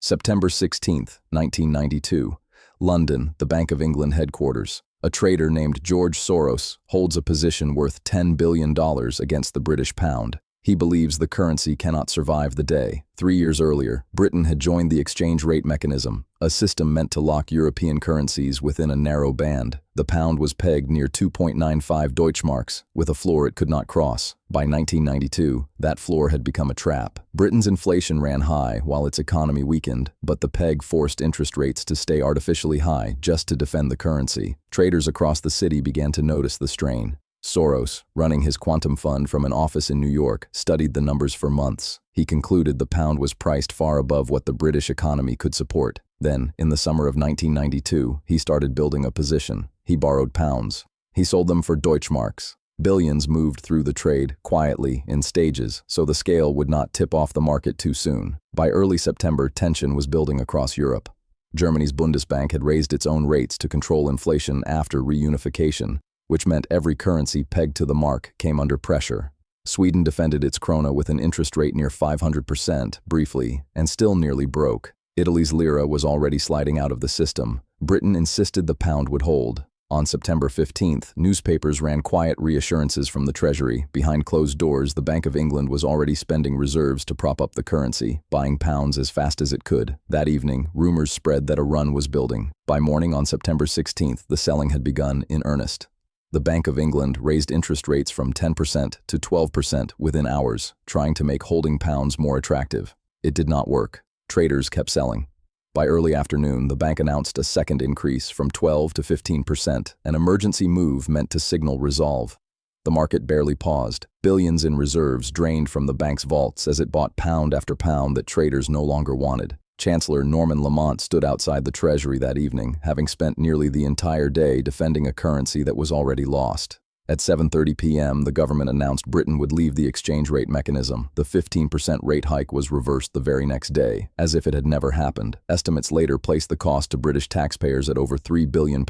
September 16, 1992. London, the Bank of England headquarters. A trader named George Soros holds a position worth $10 billion against the British pound. He believes the currency cannot survive the day. 3 years earlier, Britain had joined the exchange rate mechanism, a system meant to lock European currencies within a narrow band. The pound was pegged near 2.95 Deutschmarks, with a floor it could not cross. By 1992, that floor had become a trap. Britain's inflation ran high while its economy weakened, but the peg forced interest rates to stay artificially high just to defend the currency. Traders across the city began to notice the strain. Soros, running his quantum fund from an office in New York, studied the numbers for months. He concluded the pound was priced far above what the British economy could support. Then, in the summer of 1992, he started building a position. He borrowed pounds. He sold them for Deutschmarks. Billions moved through the trade, quietly, in stages, so the scale would not tip off the market too soon. By early September, tension was building across Europe. Germany's Bundesbank had raised its own rates to control inflation after reunification, which meant every currency pegged to the mark came under pressure. Sweden defended its krona with an interest rate near 500% briefly, and still nearly broke. Italy's lira was already sliding out of the system. Britain insisted the pound would hold. On September 15th, newspapers ran quiet reassurances from the Treasury. Behind closed doors, the Bank of England was already spending reserves to prop up the currency, buying pounds as fast as it could. That evening, rumors spread that a run was building. By morning on September 16th, the selling had begun in earnest. The Bank of England raised interest rates from 10% to 12% within hours, trying to make holding pounds more attractive. It did not work. Traders kept selling. By early afternoon, the bank announced a second increase from 12 to 15%, an emergency move meant to signal resolve. The market barely paused. Billions in reserves drained from the bank's vaults as it bought pound after pound that traders no longer wanted. Chancellor Norman Lamont stood outside the Treasury that evening, having spent nearly the entire day defending a currency that was already lost. At 7:30 p.m., the government announced Britain would leave the exchange rate mechanism. The 15% rate hike was reversed the very next day, as if it had never happened. Estimates later placed the cost to British taxpayers at over £3 billion,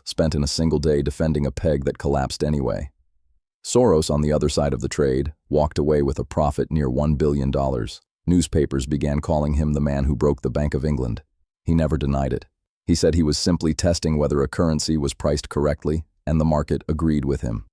spent in a single day defending a peg that collapsed anyway. Soros, on the other side of the trade, walked away with a profit near $1 billion. Newspapers began calling him the man who broke the Bank of England. He never denied it. He said he was simply testing whether a currency was priced correctly, and the market agreed with him.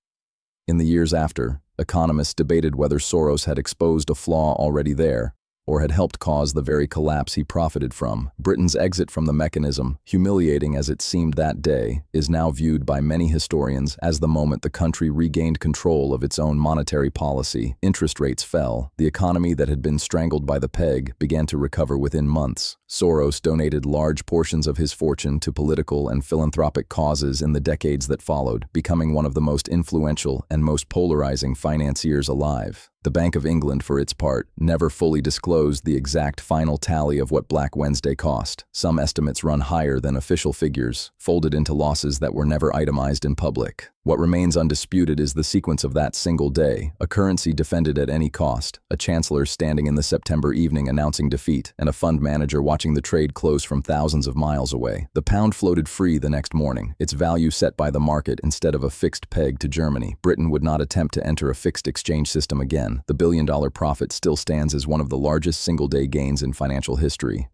In the years after, economists debated whether Soros had exposed a flaw already there, or had helped cause the very collapse he profited from. Britain's exit from the mechanism, humiliating as it seemed that day, is now viewed by many historians as the moment the country regained control of its own monetary policy. Interest rates fell. The economy that had been strangled by the peg began to recover within months. Soros donated large portions of his fortune to political and philanthropic causes in the decades that followed, becoming one of the most influential and most polarizing financiers alive. The Bank of England, for its part, never fully disclosed the exact final tally of what Black Wednesday cost. Some estimates run higher than official figures, folded into losses that were never itemized in public. What remains undisputed is the sequence of that single day, a currency defended at any cost, a chancellor standing in the September evening announcing defeat, and a fund manager watching the trade close from thousands of miles away. The pound floated free the next morning, its value set by the market instead of a fixed peg to Germany. Britain would not attempt to enter a fixed exchange system again. The billion-dollar profit still stands as one of the largest single-day gains in financial history.